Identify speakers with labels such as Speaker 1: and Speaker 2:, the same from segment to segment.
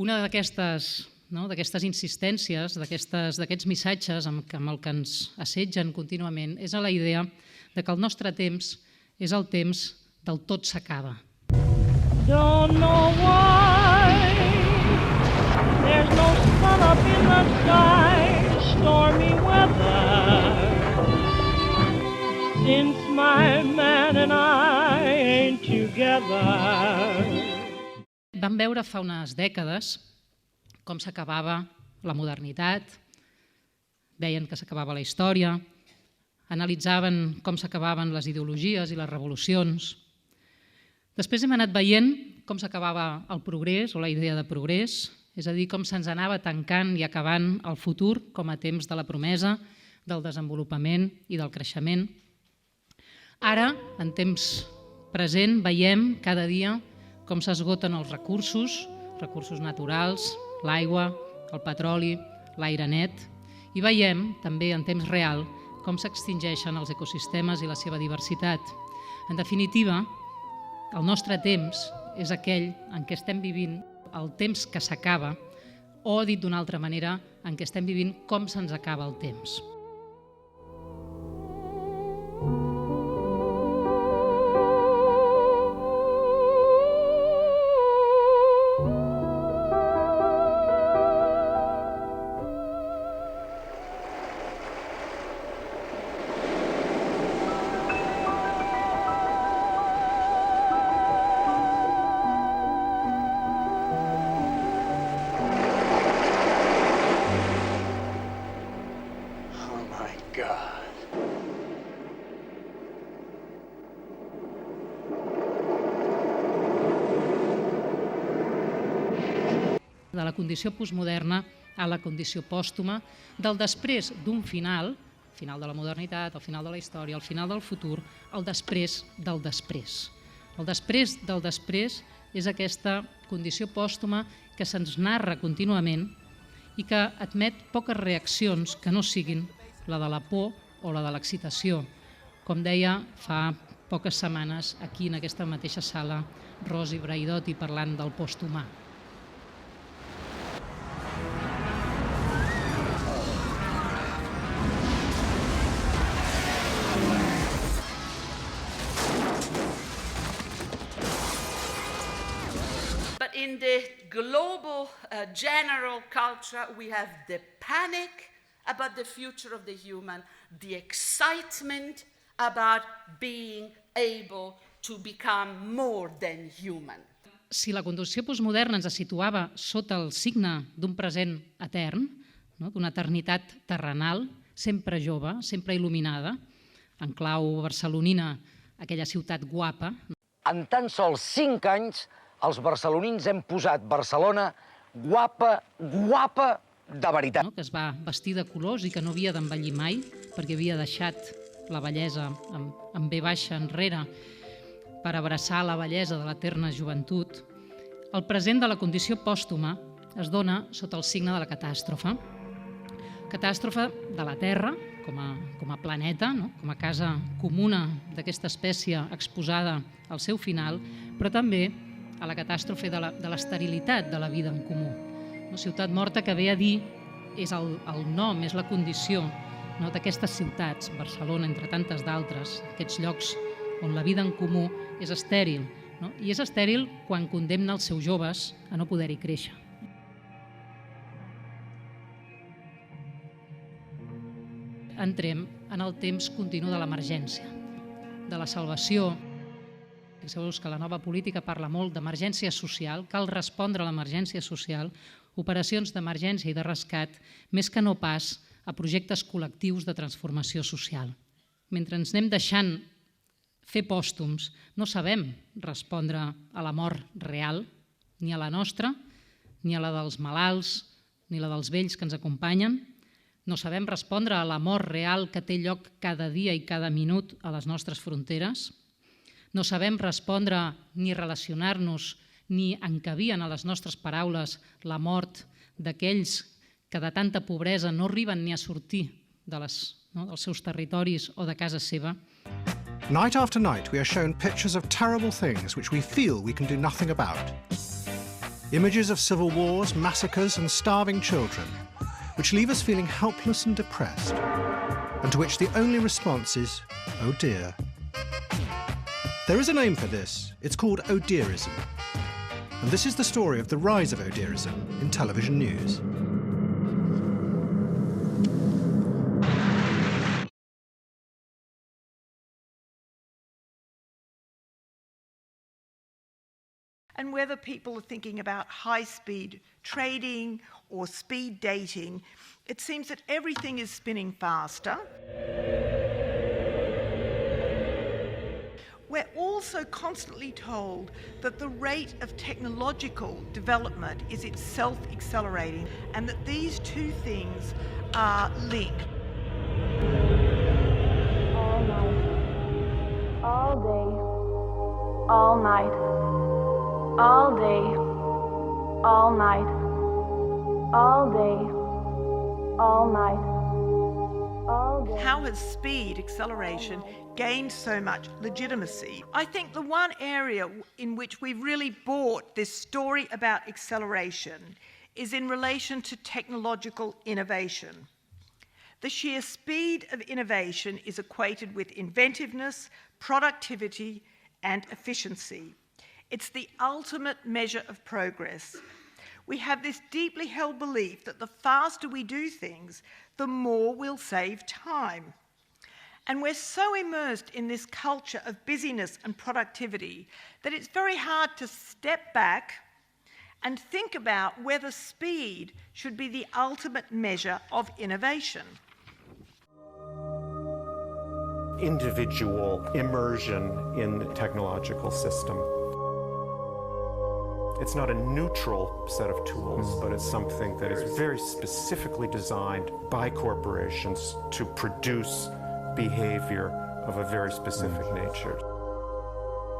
Speaker 1: Una d'aquestes insistències, d'aquests missatges amb el que ens assetgen contínuament és la idea de que el nostre temps és el temps del tot s'acaba.
Speaker 2: Don't know why there's no sun up in the sky, stormy weather, since my man and I ain't together.
Speaker 1: Vam veure fa unes dècades com s'acabava la modernitat, veien que s'acabava la història, analitzaven com s'acabaven les ideologies i les revolucions. Després hem anat veient com s'acabava el progrés o la idea de progrés, és a dir, com se'ns anava tancant i acabant el futur com a temps de la promesa, del desenvolupament i del creixement. Ara, en temps present, veiem cada dia com s'esgoten els recursos naturals, l'aigua, el petroli, l'aire net, i veiem també en temps real com s'extingeixen els ecosistemes i la seva diversitat. En definitiva, el nostre temps és aquell en què estem vivint el temps que s'acaba, o, dit d'una altra manera, en què estem vivint com se'ns acaba el temps. De la condició postmoderna a la condició pòstuma, del després d'un final de la modernitat, el final de la història, el final del futur, el després del després. El després del després és aquesta condició pòstuma que se'ns narra contínuament i que admet poques reaccions que no siguin la de la por o la de l'excitació. Com deia fa poques setmanes aquí en aquesta mateixa sala Rosi Braidotti parlant del posthumà.
Speaker 3: In the global general culture, we have the panic about the future of the human, the excitement about being able to become more than human.
Speaker 1: Si la condició postmoderna ens situava sota el signe d'un present etern, d'una eternitat terrenal, sempre jove, sempre il·luminada, en clau barcelonina, aquella ciutat guapa.
Speaker 4: En tan sols 5 anys, els barcelonins hem posat Barcelona guapa, guapa de veritat.
Speaker 1: Que es va vestir de colors i que no havia d'envellir mai, perquè havia deixat la bellesa en V baixa enrere per abraçar la bellesa de l'eterna joventut. El present de la condició pòstuma es dona sota el signe de la catàstrofe. Catàstrofe de la Terra com a planeta, com a casa comuna d'aquesta espècie exposada al seu final, però també a la catàstrofe de l'esterilitat de la vida en comú. Ciutat morta que ve a dir, és el nom, és la condició d'aquestes ciutats, Barcelona, entre tantes d'altres, aquests llocs on la vida en comú és estèril. I és estèril quan condemna els seus joves a no poder-hi créixer. Entrem en el temps continu de l'emergència, de la salvació. Fixeu-vos que la nova política parla molt d'emergència social, cal respondre a l'emergència social, operacions d'emergència i de rescat, més que no pas a projectes col·lectius de transformació social. Mentre ens anem deixant fer pòstums, no sabem respondre a la mort real, ni a la nostra, ni a la dels malalts, ni a la dels vells que ens acompanyen. No sabem respondre a la mort real que té lloc cada dia i cada minut a les nostres fronteres. No sabem respondre ni relacionar-nos ni encabien a les nostres paraules la mort d'aquells que de tanta pobresa no arriben ni a sortir dels seus territoris o de casa seva.
Speaker 5: Night after night we are shown pictures of terrible things which we feel we can do nothing about. Images of civil wars, massacres and starving children, which leave us feeling helpless and depressed, and to which the only response is, oh dear. There is a name for this. It's called oh dearism. And this is the story of the rise of oh dearism in television news.
Speaker 6: And whether people are thinking about high-speed trading or speed dating, it seems that everything is spinning faster. We're also constantly told that the rate of technological development is itself accelerating, and that these two things are linked.
Speaker 7: All night, all day, all night. All day, all night, all day, all night, all day.
Speaker 6: How has speed acceleration gained so much legitimacy? I think the one area in which we've really bought this story about acceleration is in relation to technological innovation. The sheer speed of innovation is equated with inventiveness, productivity, and efficiency. It's the ultimate measure of progress. We have this deeply held belief that the faster we do things, the more we'll save time. And we're so immersed in this culture of busyness and productivity that it's very hard to step back and think about whether speed should be the ultimate measure of innovation.
Speaker 8: Individual immersion in the technological system. It's not a neutral set of tools, but it's something that is very specifically designed by corporations to produce behavior of a very specific nature.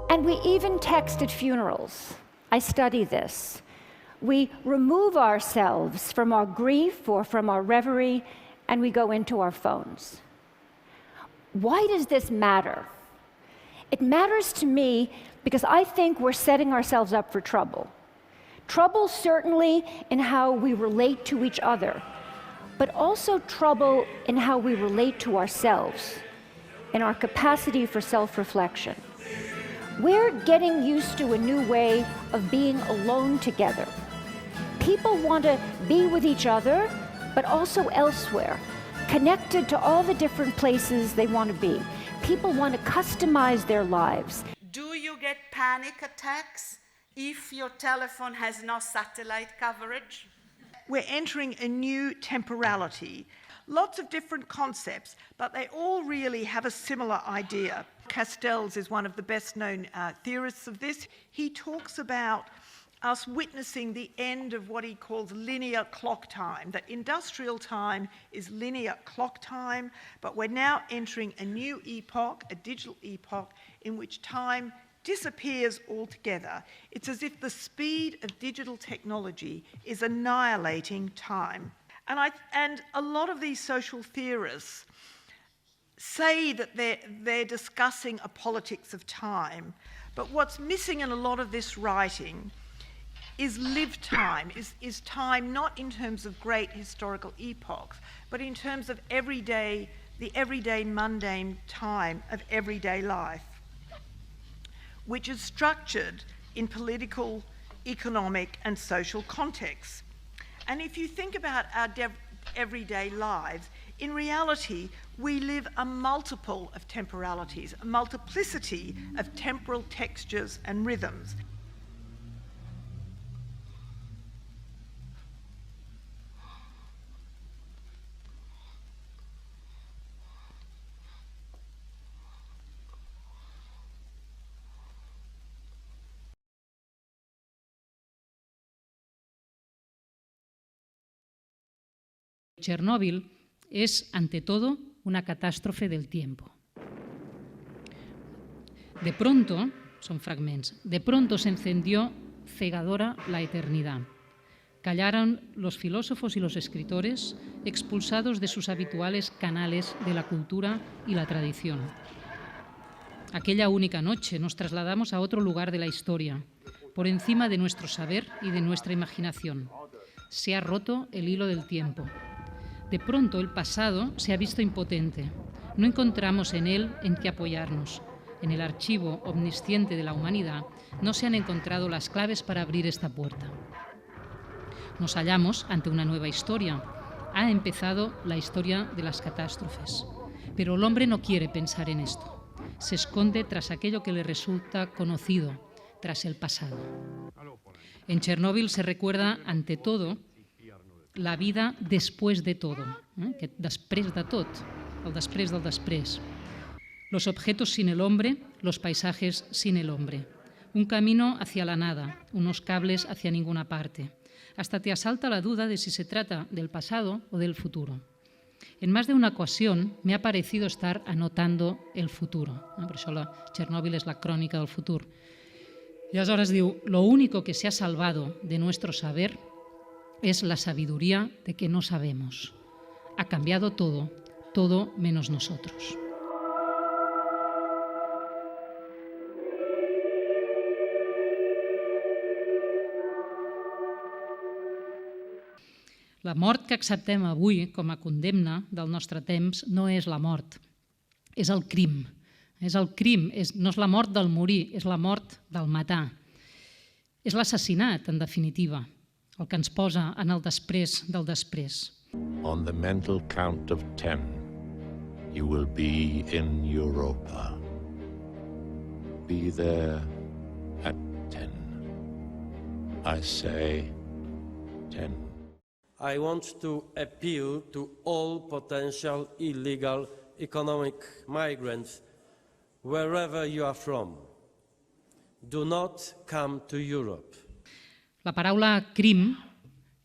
Speaker 9: And we even text at funerals. I study this. We remove ourselves from our grief or from our reverie, and we go into our phones. Why does this matter? It matters to me because I think we're setting ourselves up for trouble. Trouble certainly in how we relate to each other, but also trouble in how we relate to ourselves, in our capacity for self-reflection. We're getting used to a new way of being alone together. People want to be with each other, but also elsewhere, connected to all the different places they want to be. People want to customize their lives.
Speaker 3: Do you get panic attacks if your telephone has no satellite coverage?
Speaker 6: We're entering a new temporality. Lots of different concepts, but they all really have a similar idea. Castells is one of the best-known theorists of this. He talks about us witnessing the end of what he calls linear clock time, that industrial time is linear clock time, but we're now entering a new epoch, a digital epoch, in which time disappears altogether. It's as if the speed of digital technology is annihilating time. And a lot of these social theorists say that they're discussing a politics of time, but what's missing in a lot of this writing is lived time, is time not in terms of great historical epochs, but in terms of the everyday mundane time of everyday life, which is structured in political, economic, and social contexts. And if you think about our everyday lives, in reality, we live a multiple of temporalities, a multiplicity of temporal textures and rhythms.
Speaker 1: Chernóbil es, ante todo, una catástrofe del tiempo. De pronto, son fragmentos, de pronto se encendió cegadora la eternidad. Callaron los filósofos y los escritores, expulsados de sus habituales canales de la cultura y la tradición. Aquella única noche nos trasladamos a otro lugar de la historia, por encima de nuestro saber y de nuestra imaginación. Se ha roto el hilo del tiempo. De pronto el pasado se ha visto impotente. No encontramos en él en qué apoyarnos. En el archivo omnisciente de la humanidad no se han encontrado las claves para abrir esta puerta. Nos hallamos ante una nueva historia. Ha empezado la historia de las catástrofes. Pero el hombre no quiere pensar en esto. Se esconde tras aquello que le resulta conocido, tras el pasado. En Chernòbil se recuerda, ante todo, la vida después de todo, que després de tot, el després del després. Los objetos sin el hombre, los paisajes sin el hombre. Un camino hacia la nada, unos cables hacia ninguna parte. Hasta te asalta la duda de si se trata del pasado o del futuro. En más de una ocasión me ha parecido estar anotando el futuro. Per això Chernòbil és la crònica del futur. Y aleshores diu, lo único que se ha salvado de nuestro saber es la sabiduría de que no sabemos. Ha cambiado todo, todo menos nosotros. La mort que acceptem avui com a condemna del nostre temps no és la mort, és el crim. És el crim, no és la mort del morir, és la mort del matar. És l'assassinat, en definitiva, el que ens posa en el després del després.
Speaker 10: On the mental count of 10, you will be in Europa. Be there at 10. I say 10.
Speaker 11: I want to appeal to all potential illegal economic migrants, wherever you are from. Do not come to Europe.
Speaker 1: La paraula crim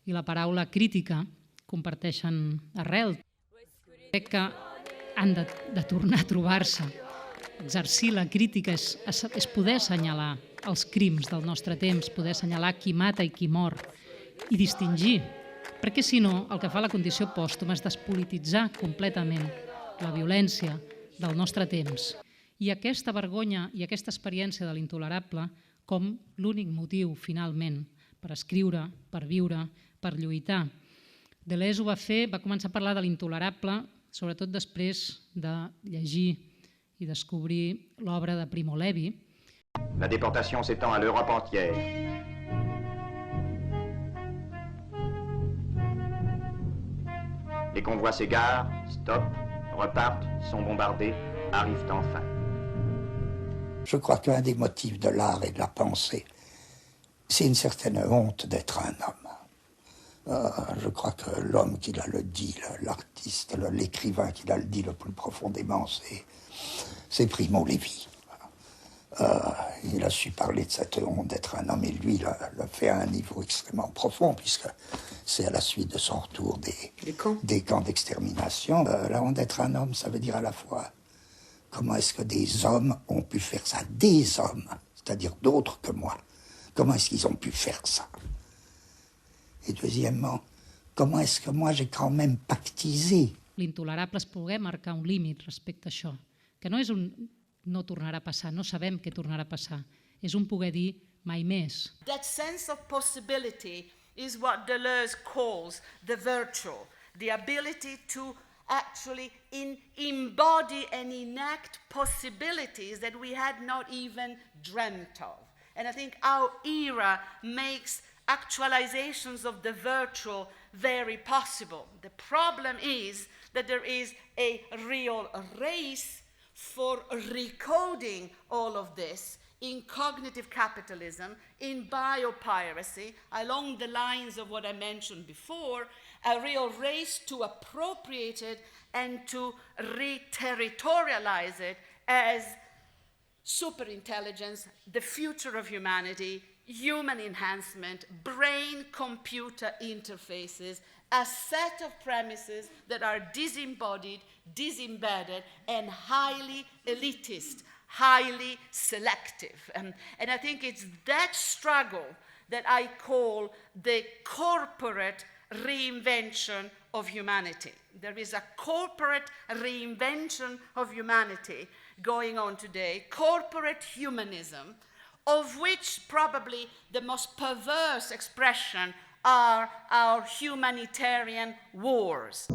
Speaker 1: i la paraula crítica comparteixen arrel. Crec que han de tornar a trobar-se. Exercir la crítica és poder assenyalar els crims del nostre temps, poder assenyalar qui mata i qui mor i distingir. Perquè si no, el que fa la condició pòstuma és despolititzar completament la violència del nostre temps. I aquesta vergonya i aquesta experiència de l'intolerable com l'únic motiu, finalment, per escriure, per viure, per lluitar. Deleuze ho va fer, va començar a parlar de l'intolerable, sobretot després de llegir i descobrir l'obra de Primo Levi.
Speaker 12: La déportation s'étend à l'Europe entière. Les convois s'égarent, stoppent, repartent, sont bombardés, arrivent enfin.
Speaker 13: Je crois qu'un des motifs de l'art et de la pensée, c'est une certaine honte d'être un homme. Je crois que l'homme qui l'a le dit, l'artiste, l'écrivain qui l'a le dit le plus profondément, c'est Primo Levi. Il a su parler de cette honte d'être un homme et lui l'a fait à un niveau extrêmement profond puisque c'est à la suite de son retour des camps d'extermination. La honte d'être un homme, ça veut dire à la fois comment est-ce que des hommes ont pu faire ça, des hommes, c'est-à-dire d'autres que moi. Comment est-ce qu'ils ont pu faire ça? Et deuxièmement, comment est-ce que moi j'ai quand même pactisé?
Speaker 1: L'intolerable és poder marcar un límit respecte a això, que no és un no tornarà a passar, no sabem què tornarà a passar, és un poder dir mai més.
Speaker 3: That sense of possibility is what Deleuze calls the virtual, the ability to actually embody and enact possibilities that we had not even dreamt of. And I think our era makes actualizations of the virtual very possible. The problem is that there is a real race for recoding all of this in cognitive capitalism, in biopiracy, along the lines of what I mentioned before, a real race to appropriate it and to re-territorialize it as superintelligence, the future of humanity, human enhancement, brain-computer interfaces, a set of premises that are disembodied, disembedded, and highly elitist, highly selective. And I think it's that struggle that I call the corporate reinvention of humanity. There is a corporate reinvention of humanity going on today, corporate humanism, of which probably the most perverse expression are our humanitarian wars.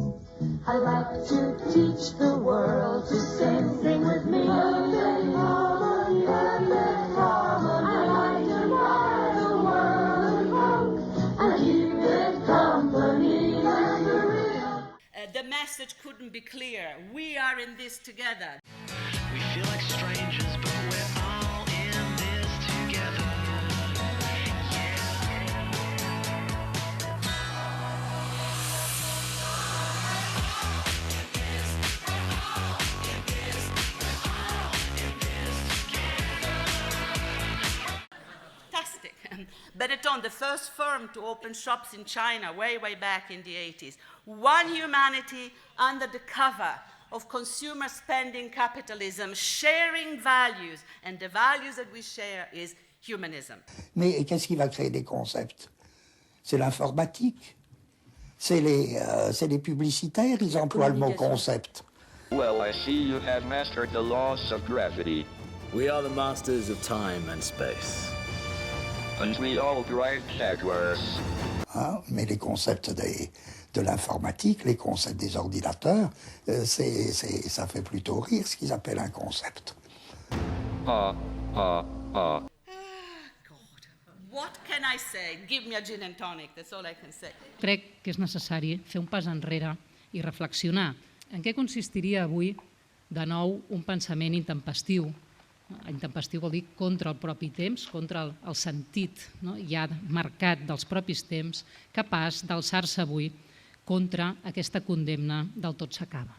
Speaker 2: I like to teach the world to sing with me. Perfect harmony, perfect harmony. I like to ride the world and keep it company.
Speaker 3: The message couldn't be clearer. We are in this together.
Speaker 2: We feel like strangers, but we're all in this together.
Speaker 3: Fantastic. Benetton, the first firm to open shops in China way back in the 80s. One humanity under the cover of consumer spending capitalism, sharing values, and the values that we share is humanism.
Speaker 13: Mais qu'est-ce qui va créer des concepts? C'est l'informatique. C'est les publicitaires, ils emploient le mot concept.
Speaker 14: Well, I see you have mastered the laws of gravity.
Speaker 15: We are the masters of time and space.
Speaker 14: And we all drive Jaguars.
Speaker 13: Mais les concepts de l'informatique, les concepts des ordinateurs, ça fait plutôt rire ce qu'ils appellent un concept.
Speaker 3: God. What can I say? Give me a gin and tonic, that's all I can say.
Speaker 1: Crec que és necessari fer un pas enrere i reflexionar en què consistiria avui, de nou, un pensament intempestiu. Intempestiu vol dir contra el propi temps, contra el sentit ja marcat dels propis temps, capaç d'alçar-se avui contra aquesta condemna del tot s'acaba.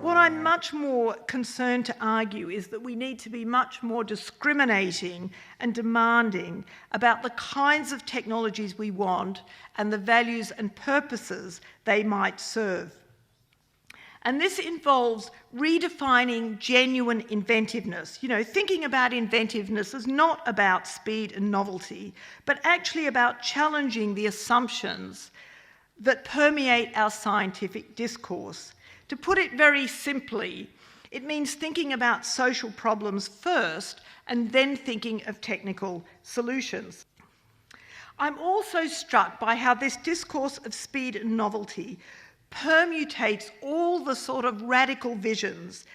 Speaker 6: What I'm much more concerned to argue is that we need to be much more discriminating and demanding about the kinds of technologies we want and the values and purposes they might serve. And this involves redefining genuine inventiveness. You know, thinking about inventiveness is not about speed and novelty, but actually about challenging the assumptions that permeate our scientific discourse. To put it very simply, it means thinking about social problems first and then thinking of technical solutions. I'm also struck by how this discourse of speed and novelty permutates all the sort of radical visions,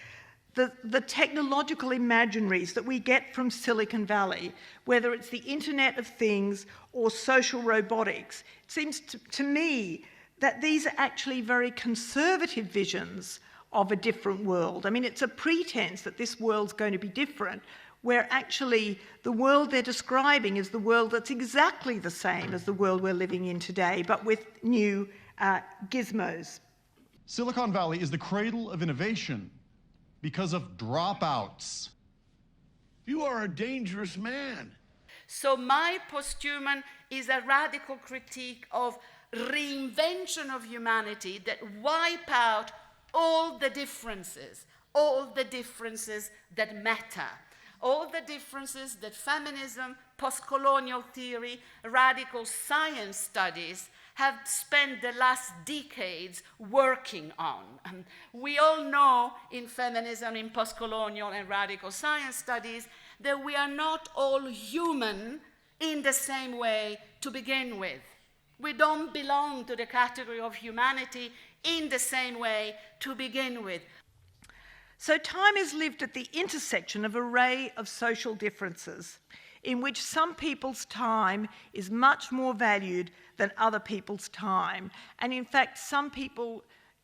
Speaker 6: the technological imaginaries that we get from Silicon Valley, whether it's the Internet of Things or social robotics. It seems to me that these are actually very conservative visions of a different world. I mean, it's a pretense that this world's going to be different, where actually the world they're describing is the world that's exactly the same as the world we're living in today, but with new gizmos.
Speaker 16: Silicon Valley is the cradle of innovation because of dropouts.
Speaker 17: You are a dangerous man.
Speaker 3: So my posthuman is a radical critique of reinvention of humanity that wipe out all the differences that matter, all the differences that feminism, post-colonial theory, radical science studies have spent the last decades working on. We all know in feminism, in post-colonial and radical science studies, that we are not all human in the same way to begin with. We don't belong to the category of humanity in the same way to begin with.
Speaker 6: So time is lived at the intersection of an array of social differences, in which some people's time is much more valued than other people's time. And in fact, some people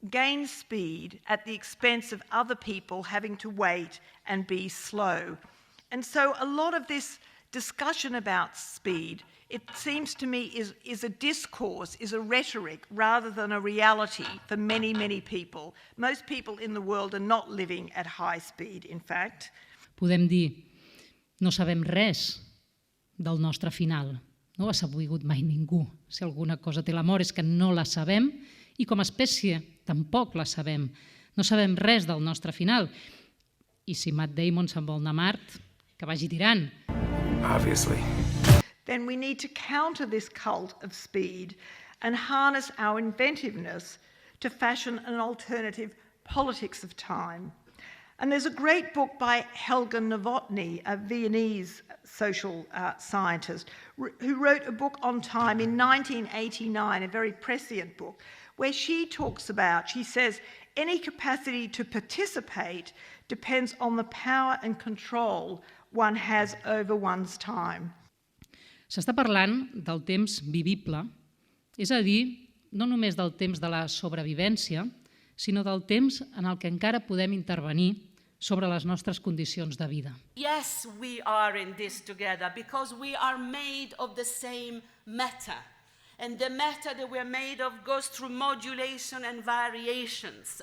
Speaker 6: gain speed at the expense of other people having to wait and be slow. And so a lot of this discussion about speed, it seems to me, is a discourse, is a rhetoric, rather than a reality for many, many people. Most people in the world are not living at high speed, in fact.
Speaker 1: Podem dir, no sabem res del nostre final. No ho ha sabut mai ningú. Si alguna cosa té l'amor és que no la sabem i com a espècie tampoc la sabem. No sabem res del nostre final. I si Matt Damon se'n vol anar a Mart, que vagi tirant.
Speaker 18: Obviously.
Speaker 6: Then we need to counter this cult of speed and harness our inventiveness to fashion an alternative politics of time. And there's a great book by Helga Novotny, a Viennese social scientist, who wrote a book on time in 1989, a very prescient book, where she says, any capacity to participate depends on the power and control one has over one's time.
Speaker 1: S'està parlant del temps vivible, és a dir, no només del temps de la sobrevivència, sinó del temps en el que encara podem intervenir sobre les nostres condicions de vida.
Speaker 3: Yes, we are in this together because we are made of the same matter. And the matter that we're made of goes through modulation and variations.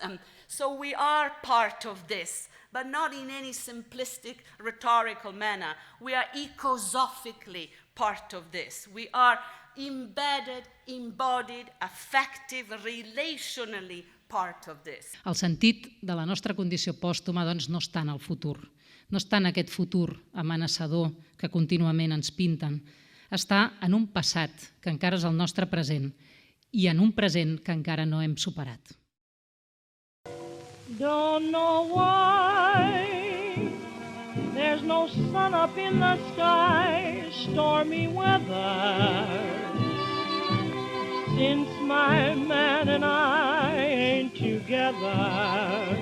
Speaker 3: So we are part of this, but not in any simplistic rhetorical manner. We are ecosophically part of this. We are embedded, embodied, affective, relationally part of this.
Speaker 1: El sentit de la nostra condició pòstuma doncs, no està en el futur, no està en aquest futur amenaçador que contínuament ens pinten, està en un passat que encara és el nostre present i en un present que encara no hem superat.
Speaker 2: Don't know why there's no sun up in the sky, stormy weather. Since my man and I ain't together,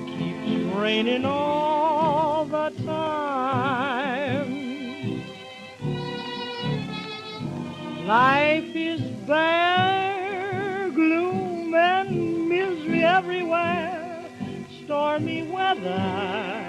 Speaker 2: keeps raining all the time. Life is bare, gloom and misery everywhere, stormy weather.